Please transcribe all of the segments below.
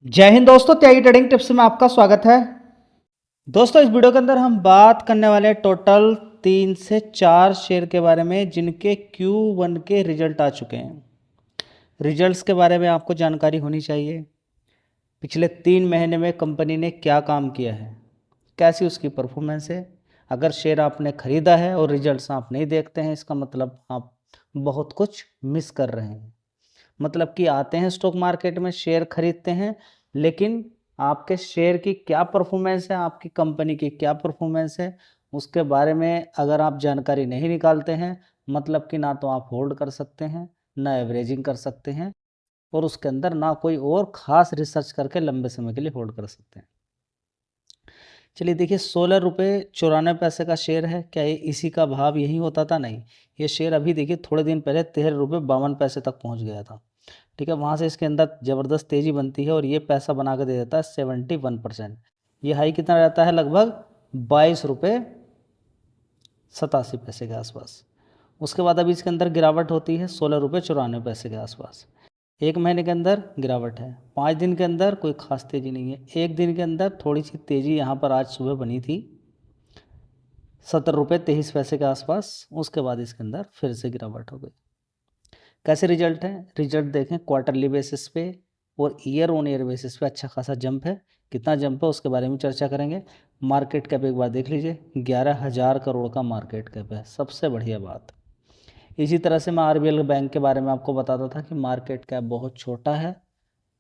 जय हिंद दोस्तों, त्यागी trading tips में आपका स्वागत है। दोस्तों इस वीडियो के अंदर हम बात करने वाले हैं टोटल 3 से 4 शेयर के बारे में जिनके Q1 के रिजल्ट आ चुके हैं। रिजल्ट्स के बारे में आपको जानकारी होनी चाहिए। पिछले 3 महीने में कंपनी ने क्या काम किया है, कैसी उसकी परफॉर्मेंस है। अगर शेयर आपने खरीदा है और रिजल्ट्स आप नहीं देखते हैं, इसका मतलब आप बहुत कुछ मिस कर रहे हैं। मतलब कि आते हैं स्टॉक मार्केट में, शेयर खरीदते हैं, लेकिन आपके शेयर की क्या परफॉर्मेंस है, आपकी कंपनी की क्या परफॉर्मेंस है, उसके बारे में अगर आप जानकारी नहीं निकालते हैं, मतलब कि ना तो आप होल्ड कर सकते हैं, ना एवरेजिंग कर सकते हैं, और उसके अंदर ना कोई और ख़ास रिसर्च करके लंबे समय के लिए होल्ड कर सकते हैं। चलिए देखिए, 16 रुपये 94 पैसे का शेयर है। क्या ये इसी का भाव यही होता था? नहीं, ये शेयर अभी देखिए थोड़े दिन पहले 13 रुपये 52 पैसे तक पहुंच गया था। ठीक है, वहाँ से इसके अंदर ज़बरदस्त तेज़ी बनती है और ये पैसा बना के दे देता है 71%। ये हाई कितना रहता है? लगभग 22 रुपये 87 पैसे के आसपास। उसके बाद अभी इसके अंदर गिरावट होती है 16 रुपये 94 पैसे के आसपास। एक महीने के अंदर गिरावट है, 5 दिन के अंदर कोई ख़ास तेज़ी नहीं है। एक दिन के अंदर थोड़ी सी तेज़ी यहाँ पर आज सुबह बनी थी 17 रुपये 23 पैसे के आसपास। उसके बाद इसके अंदर फिर से गिरावट हो गई। कैसे रिजल्ट है? रिजल्ट देखें, क्वार्टरली बेसिस पे और ईयर ऑन ईयर बेसिस पे अच्छा खासा जंप है। कितना जंप है उसके बारे में चर्चा करेंगे। मार्केट कैप एक बार देख लीजिए, 11,000 करोड़ का मार्केट कैप है, सबसे बढ़िया बात। इसी तरह से मैं आरबीएल बैंक के बारे में आपको बताता था कि मार्केट कैप बहुत छोटा है।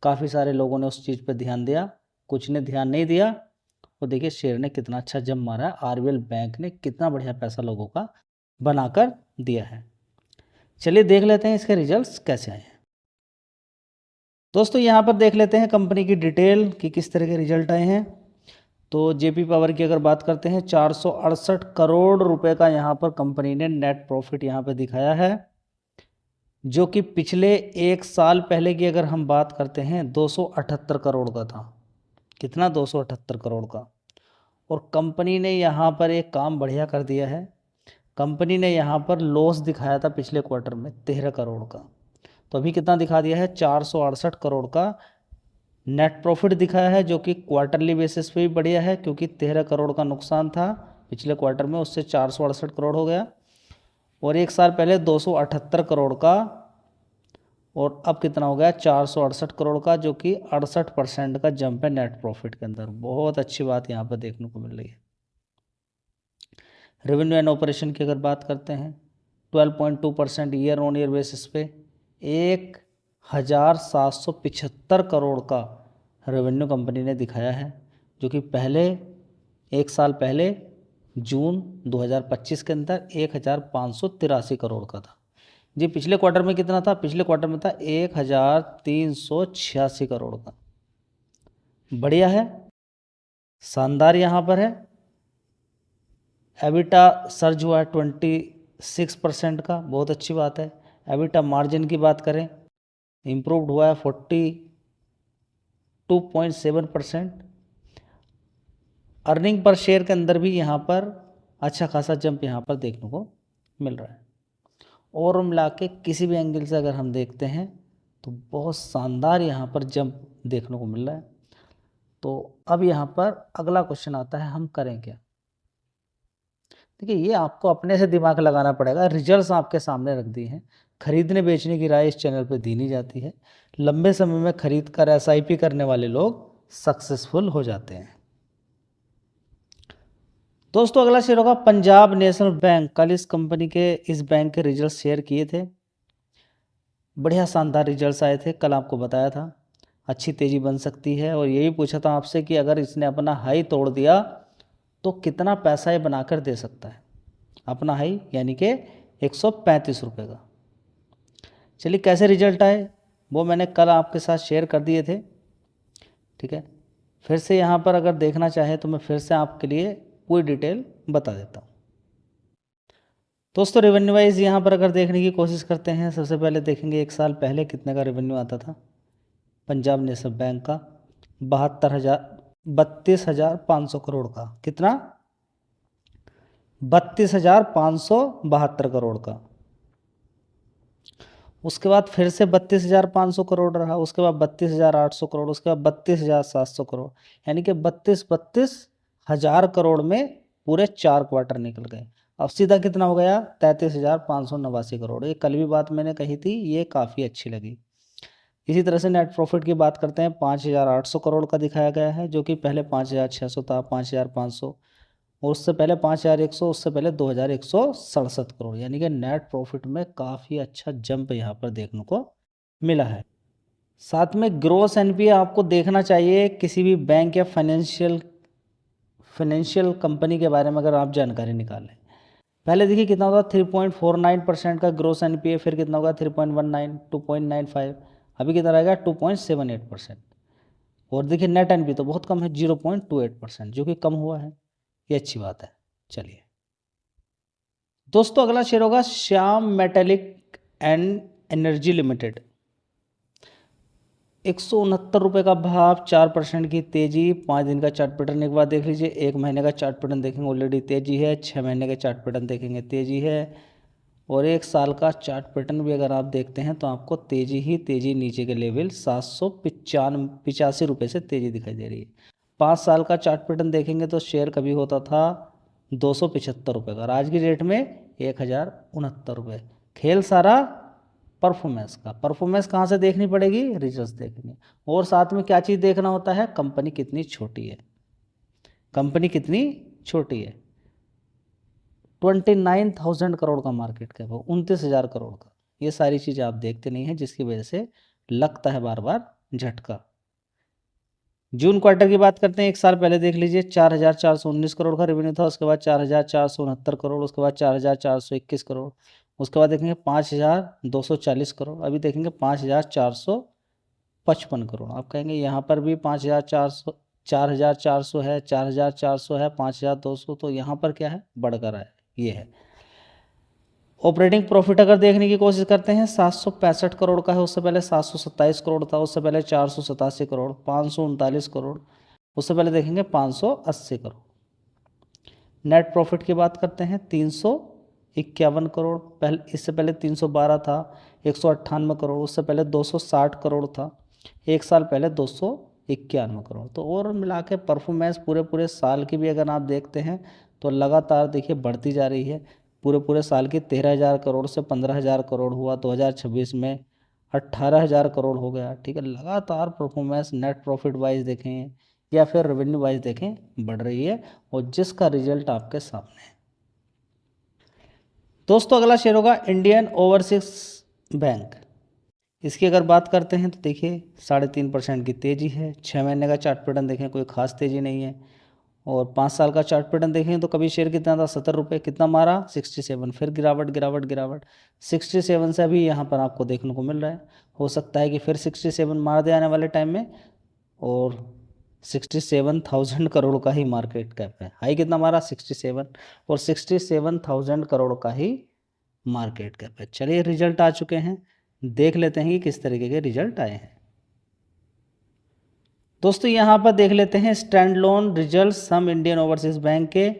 काफ़ी सारे लोगों ने उस चीज़ पर ध्यान दिया, कुछ ने ध्यान नहीं दिया, और देखिए शेयर ने कितना अच्छा जंप मारा है। आरबीएल बैंक ने कितना बढ़िया पैसा लोगों का बनाकर दिया है। चलिए देख लेते हैं इसके रिजल्ट्स कैसे आए हैं। दोस्तों यहाँ पर देख लेते हैं कंपनी की डिटेल कि किस तरह के रिजल्ट आए हैं। तो जेपी पावर की अगर बात करते हैं, 468 करोड़ रुपए का यहाँ पर कंपनी ने नेट प्रॉफिट यहाँ पर दिखाया है, जो कि पिछले एक साल पहले की अगर हम बात करते हैं 278 करोड़ का था। कितना? 278 करोड़ का। और कंपनी ने यहाँ पर एक काम बढ़िया कर दिया है। कंपनी ने यहाँ पर लॉस दिखाया था पिछले क्वार्टर में 13 करोड़ का, तो अभी कितना दिखा दिया है? 468 करोड़ का नेट प्रॉफिट दिखाया है, जो कि क्वार्टरली बेसिस पे भी बढ़िया है, क्योंकि 13 करोड़ का नुकसान था पिछले क्वार्टर में, उससे 468 करोड़ हो गया। और एक साल पहले 278 करोड़ का, और अब कितना हो गया? 468 करोड़ का, जो कि 68% का जंप है नेट प्रॉफिट के अंदर। बहुत अच्छी बात यहाँ पर देखने को मिल रही है। रेवेन्यू एंड ऑपरेशन की अगर बात करते हैं, 12.2% ईयर ऑन ईयर बेसिस पे 1,775 करोड़ का रेवेन्यू कंपनी ने दिखाया है, जो कि पहले एक साल पहले जून 2025 के अंदर 1,583 करोड़ का था। जी पिछले क्वार्टर में कितना था? पिछले क्वार्टर में था 1,386 करोड़ का। बढ़िया है, शानदार यहाँ पर है। एबिटा सर्ज हुआ है 26% का, बहुत अच्छी बात है। एबिटा मार्जिन की बात करें, इम्प्रूव्ड हुआ है 42.7%। अर्निंग पर शेयर के अंदर भी यहाँ पर अच्छा खासा जंप यहाँ पर देखने को मिल रहा है। और मिला के किसी भी एंगल से अगर हम देखते हैं तो बहुत शानदार यहाँ पर जंप देखने को मिल रहा है। तो अब यहाँ पर अगला क्वेश्चन आता है, हम करें क्या? देखिए ये आपको अपने से दिमाग लगाना पड़ेगा। रिजल्ट्स आपके सामने रख दिए हैं। खरीदने बेचने की राय इस चैनल पर दी नहीं जाती है। लंबे समय में खरीद कर एसआईपी करने वाले लोग सक्सेसफुल हो जाते हैं। दोस्तों अगला शेयर होगा पंजाब नेशनल बैंक। कल इस कंपनी के, इस बैंक के रिजल्ट शेयर किए थे। बढ़िया शानदार रिजल्ट्स आए थे, कल आपको बताया था अच्छी तेज़ी बन सकती है। और यही पूछा था आपसे कि अगर इसने अपना हाई तोड़ दिया तो कितना पैसा ये बनाकर दे सकता है। अपना हाई यानी कि 135 रुपये का। चलिए कैसे रिजल्ट आए वो मैंने कल आपके साथ शेयर कर दिए थे। ठीक है, फिर से यहाँ पर अगर देखना चाहे तो मैं फिर से आपके लिए पूरी डिटेल बता देता हूँ। दोस्तों रेवेन्यू वाइज यहाँ पर अगर देखने की कोशिश करते हैं, सबसे पहले देखेंगे एक साल पहले कितने का रेवेन्यू आता था पंजाब नेशनल बैंक का। 32,500 करोड़ का। कितना? 32,572 करोड़ का। उसके बाद फिर से 32,500 करोड़ रहा, उसके बाद 32,800 करोड़, उसके बाद 32,700 करोड़, यानी कि 32,000 करोड़ में पूरे 4 क्वार्टर निकल गए। अब सीधा कितना हो गया, 33,589 करोड़। ये कल भी बात मैंने कही थी, ये काफ़ी अच्छी लगी। इसी तरह से नेट प्रॉफिट की बात करते हैं, 5,800 करोड़ का दिखाया गया है, जो कि पहले 5,600 था, 5,500, और उससे पहले 5,100, उससे पहले 2,167 करोड़, यानी कि नेट प्रॉफिट में काफ़ी अच्छा जंप यहाँ पर देखने को मिला है। साथ में ग्रोस एनपीए आपको देखना चाहिए किसी भी बैंक या फाइनेंशियल कंपनी के बारे में अगर आप जानकारी निकालें। पहले देखिए कितना होगा, 3.49% का ग्रोस एनपीए, फिर कितना होगा 3.19, 2.95, अभी कितना रहेगा 2.78%। और देखिए नेट एनपी तो बहुत कम है, 0.28%, जो कि कम हुआ है, ये अच्छी बात है। चलिए दोस्तों, अगला शेयर होगा Shyam metallic and energy limited. 169 रुपये का भाव, 4% की तेजी। 5 दिन का चार्ट पैटर्न एक बार देख लीजिए, 1 महीने का चार्ट पैटर्न देखेंगे ऑलरेडी तेजी है, 6 महीने के चार्ट पैटर्न देखेंगे तेजी है, और 1 साल का चार्ट पैटर्न भी अगर आप देखते हैं तो आपको तेजी ही तेजी, नीचे के लेवल 785 रुपये से तेजी दिखाई दे रही है। 5 साल का चार्ट पैटर्न देखेंगे तो शेयर कभी होता था 275 रुपये का, और आज की डेट में 1,069 रुपये। खेल सारा परफॉर्मेंस का। परफॉर्मेंस कहाँ से देखनी पड़ेगी, रिजल्ट्स देखनी, और साथ में क्या चीज़ देखना होता है, कंपनी कितनी छोटी है, कंपनी कितनी छोटी है। 29,000 करोड़ का मार्केट कैप है, 29,000 करोड़ का। ये सारी चीज़ें आप देखते नहीं हैं, जिसकी वजह से लगता है बार बार झटका। जून क्वार्टर की बात करते हैं, 1 साल पहले देख लीजिए, 4,419 करोड़ का रेवेन्यू था, उसके बाद 4,469 करोड़, उसके बाद 4,421 करोड़, उसके बाद देखेंगे 5,240 करोड़, अभी देखेंगे 5,455 करोड़। आप कहेंगे यहाँ पर भी 4,400 है, 4,400 है, 5,200, तो यहाँ पर क्या है, बढ़कर है, ये है। ऑपरेटिंग प्रॉफिट अगर देखने की कोशिश करते हैं, 765 करोड़ का है, उससे पहले 727 करोड़ था, उससे पहले 487 करोड़, 539 करोड़, उससे पहले देखेंगे 580 करोड़। नेट प्रॉफिट की बात करते हैं, 351 करोड़, पहले इससे पहले 312 था, 198 करोड़, उससे पहले 260 करोड़ था, 1 साल पहले 291 करोड़। तो और मिला के परफॉर्मेंस पूरे साल की भी अगर आप देखते हैं तो लगातार देखिए बढ़ती जा रही है। पूरे साल की 13,000 करोड़ से 15,000 करोड़ हुआ, 2026 में 18,000 करोड़ हो गया। ठीक है, लगातार परफॉर्मेंस नेट प्रॉफिट वाइज देखें या फिर रेवेन्यू वाइज देखें बढ़ रही है, और जिसका रिजल्ट आपके सामने है। दोस्तों, अगला शेयर होगा इंडियन ओवरसीज बैंक। इसकी अगर बात करते हैं तो देखिए 3.5% की तेज़ी है। 6 महीने का चार्ट पैटर्न देखें, कोई खास तेज़ी नहीं है, और 5 साल का चार्ट पैटर्न देखें तो कभी शेयर कितना था, 70 रुपये, कितना मारा 67, फिर गिरावट 67 से अभी यहाँ पर आपको देखने को मिल रहा है। हो सकता है कि फिर 67 मार दे आने वाले टाइम में, और 67,000 करोड़ का ही मार्केट कैप है। हाई कितना मारा 67, और 67,000 करोड़ का ही मार्केट कैप है। चलिए रिजल्ट आ चुके हैं, देख लेते हैं कि किस तरीके के रिजल्ट आए हैं। दोस्तों यहाँ पर देख लेते हैं stand alone result some Indian Overseas bank के।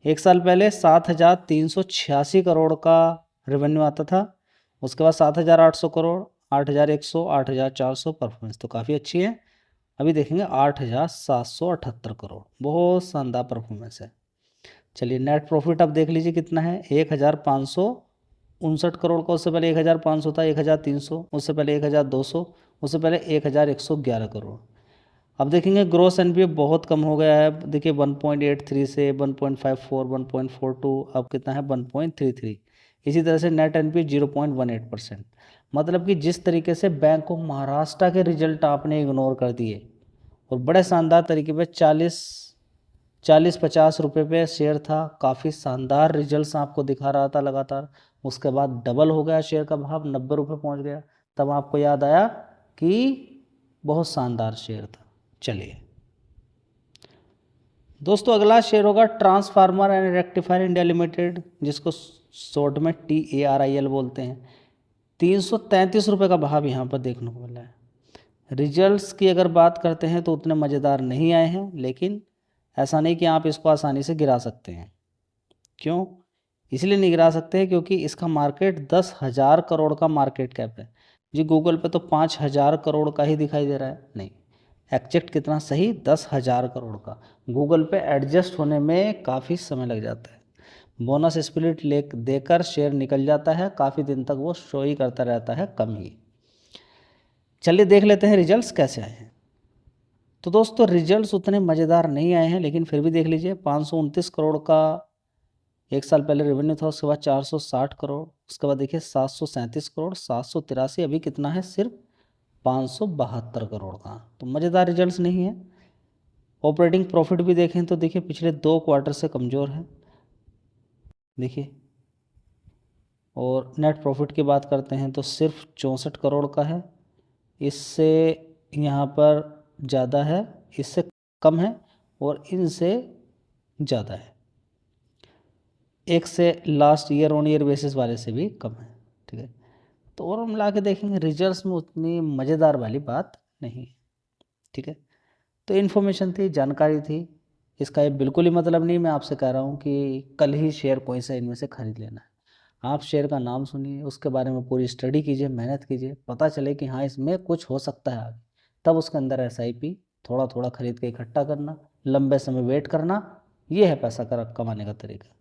1 साल पहले 7,386 करोड़ का रेवेन्यू आता था, उसके बाद 7,800 करोड़, 8,100, 8,400, परफॉर्मेंस तो काफ़ी अच्छी है। अभी देखेंगे 8,778 करोड़, बहुत शानदार परफॉर्मेंस है। चलिए नेट प्रॉफिट अब देख लीजिए कितना है, 1,559 करोड़ का, उससे पहले 1,500 था, 1,300, उससे पहले 1,200, उससे पहले 1,111 करोड़। अब देखेंगे ग्रोस एनपीए बहुत कम हो गया है, देखिए 1.83 से 1.54, 1.42, अब कितना है 1.33। इसी तरह से नेट एनपीए 0.18%। मतलब कि जिस तरीके से बैंक ऑफ महाराष्ट्र के रिजल्ट आपने इग्नोर कर दिए और बड़े शानदार तरीके पे 40-50 रुपये पे शेयर था, काफ़ी शानदार रिजल्ट्स आपको दिखा रहा था लगातार। उसके बाद डबल हो गया शेयर का भाव, 90 रुपये पहुँच गया। तब आपको याद आया कि बहुत शानदार शेयर था। चलिए दोस्तों, अगला शेयर होगा transformer and rectifier India limited, जिसको शॉर्ट में TARIL बोलते हैं। 333 रुपये का भाव यहाँ पर देखने को मिला है। रिजल्ट्स की अगर बात करते हैं तो उतने मज़ेदार नहीं आए हैं, लेकिन ऐसा नहीं कि आप इसको आसानी से गिरा सकते हैं। क्यों? इसलिए नहीं गिरा सकते हैं क्योंकि इसका मार्केट 10,000 करोड़ का मार्केट कैप है जी। गूगल पे तो 5,000 करोड़ का ही दिखाई दे रहा है। नहीं, एग्जैक्ट कितना सही, 10,000 करोड़ का। गूगल पे एडजस्ट होने में काफ़ी समय लग जाता है। बोनस स्प्लिट ले देकर शेयर निकल जाता है, काफ़ी दिन तक वो शो ही करता रहता है कम ही। चलिए देख लेते हैं रिजल्ट्स कैसे आए हैं। तो दोस्तों रिजल्ट्स उतने मज़ेदार नहीं आए हैं, लेकिन फिर भी देख लीजिए। 529 करोड़ का एक साल पहले रेवेन्यू था, उसके बाद 460 करोड़, उसके बाद देखिए 737 करोड़, 783, अभी कितना है, सिर्फ 572 करोड़ का। तो मज़ेदार रिजल्ट्स नहीं है। ऑपरेटिंग प्रॉफिट भी देखें तो देखिए पिछले 2 क्वार्टर से कमज़ोर है, देखिए। और नेट प्रॉफिट की बात करते हैं तो सिर्फ 64 करोड़ का है, इससे यहाँ पर ज़्यादा है, इससे कम है और इनसे ज़्यादा है। एक से last year on year basis वाले से भी कम है, ठीक है। तो और हम मिला के देखेंगे रिजल्ट्स में उतनी मज़ेदार वाली बात नहीं, ठीक है। तो इन्फॉर्मेशन थी, जानकारी थी, इसका ये बिल्कुल ही मतलब नहीं मैं आपसे कह रहा हूँ कि कल ही शेयर कोई सा इनमें से खरीद लेना है। आप शेयर का नाम सुनिए, उसके बारे में पूरी स्टडी कीजिए, मेहनत कीजिए, पता चले कि हाँ इसमें कुछ हो सकता है आगे, तब उसके अंदर एसआईपी थोड़ा थोड़ा खरीद के इकट्ठा करना, लंबे समय वेट करना, ये है पैसा कमाने का तरीका।